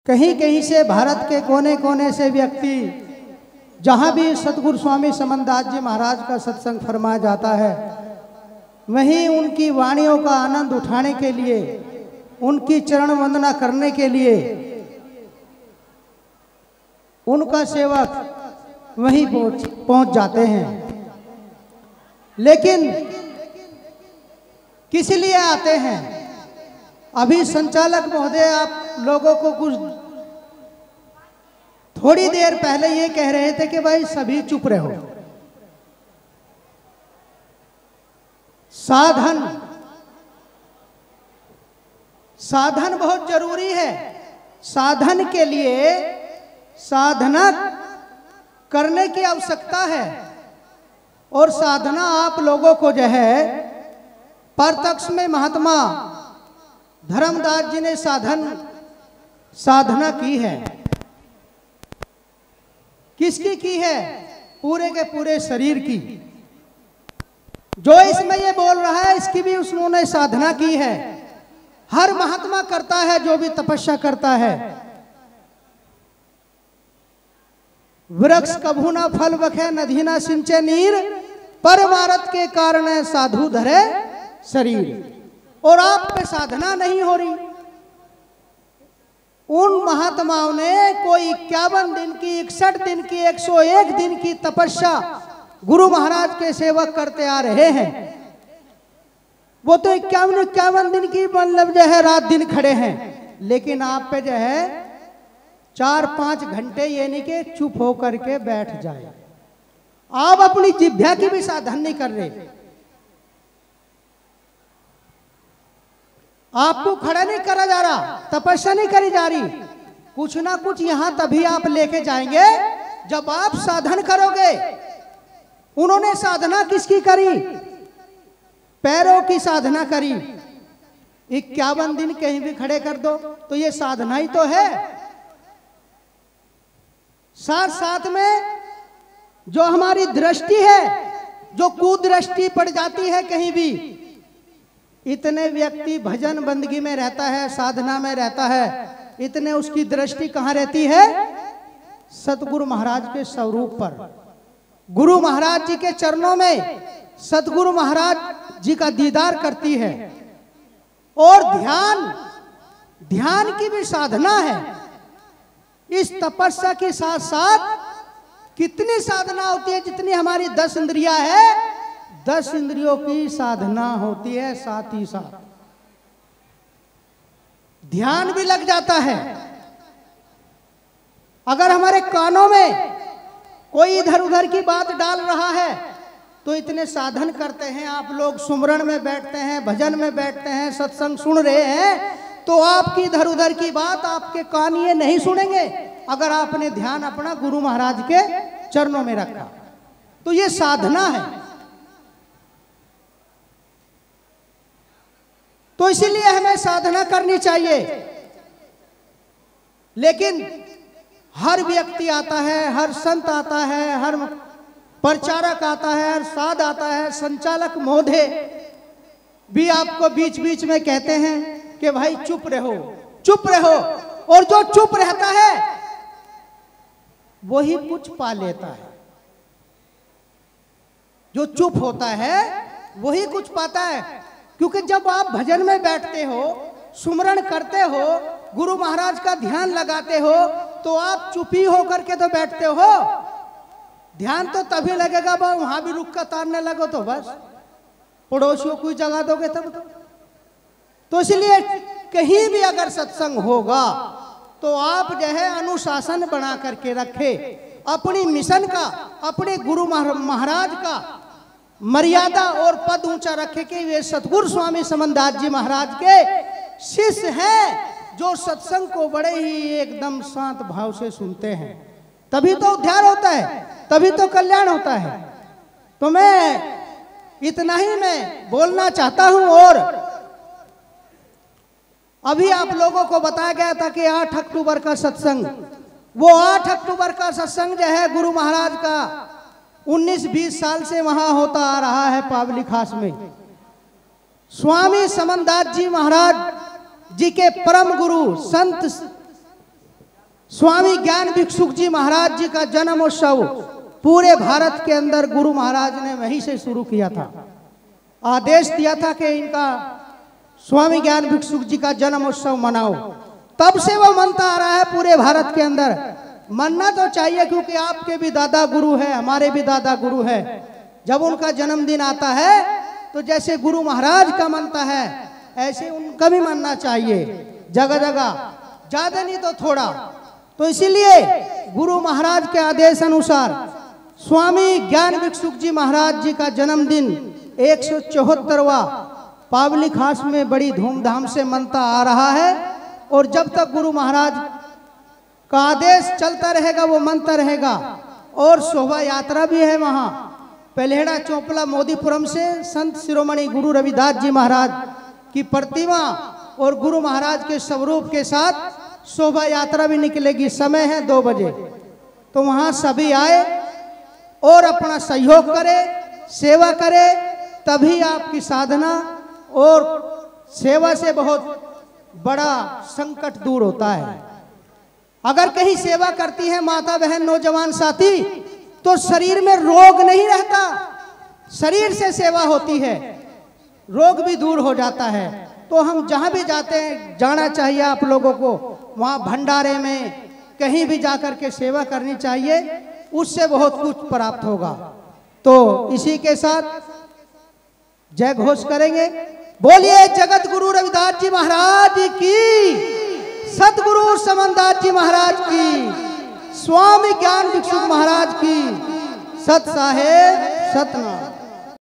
कहीं कहीं से भारत के कोने कोने से व्यक्ति, जहाँ भी सतगुरु स्वामी समनदास जी महाराज का सत्संग फरमाया जाता है, वहीं उनकी वाणियों का आनंद उठाने के लिए, उनकी चरण वंदना करने के लिए उनका सेवक वहीं पहुंच जाते हैं। लेकिन किस लिए आते हैं? अभी संचालक महोदय आप लोगों को कुछ थोड़ी देर पहले ये कह रहे थे कि भाई सभी चुप रहो। साधन बहुत जरूरी है। साधन के लिए साधना करने की आवश्यकता है, और साधना आप लोगों को जो है प्रत्यक्ष में महात्मा धर्मदास जी ने साधना की है। किसकी की है? पूरे के पूरे शरीर की। जो इसमें ये बोल रहा है इसकी भी उन्होंने साधना की है। हर महात्मा करता है जो भी तपस्या करता है। वृक्ष कभू ना फल बखे, नदी ना सिंचे नीर, परमारथ के कारण साधु धरे शरीर। और आप पे साधना नहीं हो रही। उन महात्माओं ने कोई 51 दिन की, 61 दिन की, 101 दिन की तपस्या गुरु महाराज के सेवक करते आ रहे हैं। वो तो 51 दिन की मतलब जो है रात दिन खड़े हैं। लेकिन आप पे जो है 4-5 घंटे ये नहीं कि चुप होकर के बैठ जाए। आप अपनी जिह्वा की भी साधन नहीं कर रहे। आपको खड़ा नहीं करा जा रहा, तपस्या नहीं करी जा रही। कुछ ना कुछ यहां तभी आप लेके जाएंगे जब आप साधन करोगे। उन्होंने साधना किसकी करी? पैरों की साधना करी। 51 दिन कहीं भी खड़े कर दो तो ये साधना ही तो है। साथ साथ में जो हमारी दृष्टि है, जो कुदृष्टि पड़ जाती है कहीं भी, इतने व्यक्ति भजन बंदगी में रहता है, साधना में रहता है, इतने उसकी दृष्टि कहाँ रहती है? सतगुरु महाराज के स्वरूप पर, गुरु महाराज जी के चरणों में सतगुरु महाराज जी का दीदार करती है। और ध्यान की भी साधना है। इस तपस्या के साथ साथ कितनी साधना होती है? जितनी हमारी 10 इंद्रियां है, 10 इंद्रियों की साधना होती है। साथ ही साथ ध्यान भी लग जाता है। अगर हमारे कानों में कोई इधर उधर की बात डाल रहा है तो इतने साधन करते हैं आप लोग, सुमरण में बैठते हैं, भजन में बैठते हैं, सत्संग सुन रहे हैं, तो आपकी इधर उधर की बात आपके कान ये नहीं सुनेंगे अगर आपने ध्यान अपना गुरु महाराज के चरणों में रखा। तो ये साधना है। तो इसीलिए हमें साधना करनी चाहिए। लेकिन हर व्यक्ति आता है, हर संत आता है, हर प्रचारक आता है, हर साध आता है, संचालक महोदय भी आपको बीच बीच में कहते हैं कि भाई चुप रहो, चुप रहो। और जो चुप रहता है वही कुछ पा लेता है। जो चुप होता है वही कुछ पाता है। क्योंकि जब आप भजन में बैठते हो, सुमरण करते हो, गुरु महाराज का ध्यान लगाते हो, तो आप चुपी होकर के तो बैठते हो। ध्यान तो तभी लगेगा वहां भी रुक कर तारने लगो तो बस पड़ोसियों को जगा दोगे तब तो इसलिए कहीं भी अगर सत्संग होगा तो आप जो है अनुशासन बना करके रखे। अपनी मिशन का, अपने गुरु महाराज का मर्यादा और पद ऊंचा रखे कि वे सतगुरु स्वामी समनदास जी महाराज के शिष्य हैं, जो सत्संग को बड़े ही एकदम शांत भाव से सुनते हैं। तभी तो उद्धार होता है, तभी तो कल्याण होता है। तो मैं इतना ही मैं बोलना चाहता हूं। और अभी आप लोगों को बताया गया था कि 8 अक्टूबर का सत्संग, वो 8 अक्टूबर का सत्संग जो है गुरु महाराज का 19-20 साल से वहां होता आ रहा है पावली खास में। स्वामी समनदास जी महाराज जी के परम गुरु संत स्वामी ज्ञान भिक्षुक जी महाराज जी का जन्म उत्सव पूरे भारत के अंदर गुरु महाराज ने वहीं से शुरू किया था। आदेश दिया था कि इनका स्वामी ज्ञान भिक्षुक जी का जन्म उत्सव मनाओ। तब से वो मनता आ रहा है पूरे भारत के अंदर। मनना तो चाहिए, क्योंकि आपके भी दादा गुरु है, हमारे भी दादा गुरु है। जब उनका जन्मदिन आता है तो जैसे गुरु महाराज का मनता है ऐसे उनका भी मानना चाहिए, जगह जगह, ज्यादा नहीं तो थोड़ा। तो इसीलिए गुरु महाराज के आदेश अनुसार स्वामी ज्ञान भिक्षुक जी महाराज जी का जन्मदिन 174वां पावली खास में बड़ी धूमधाम से मनता आ रहा है। और जब तक गुरु महाराज का आदेश चलता रहेगा वो मनता रहेगा। और शोभा यात्रा भी है वहाँ पलेहड़ा चोपला मोदीपुरम से संत शिरोमणि गुरु रविदास जी महाराज की प्रतिमा और गुरु महाराज के स्वरूप के साथ शोभा यात्रा भी निकलेगी। समय है 2 बजे। तो वहाँ सभी आए और अपना सहयोग करे, सेवा करे, तभी आपकी साधना और सेवा से बहुत बड़ा संकट दूर होता है। अगर कहीं सेवा करती है माता बहन नौजवान साथी तो शरीर में रोग नहीं रहता, शरीर से सेवा होती है, रोग भी दूर हो जाता है। तो हम जहाँ भी जाते हैं, जाना चाहिए आप लोगों को, वहाँ भंडारे में कहीं भी जाकर के सेवा करनी चाहिए, उससे बहुत कुछ प्राप्त होगा। तो इसी के साथ जय घोष करेंगे। बोलिए जगत गुरु रविदास जी महाराज की, सतगुरु समनदास जी महाराज की, स्वामी ज्ञान भिक्षुक महाराज की, सत साहेब सतनाम।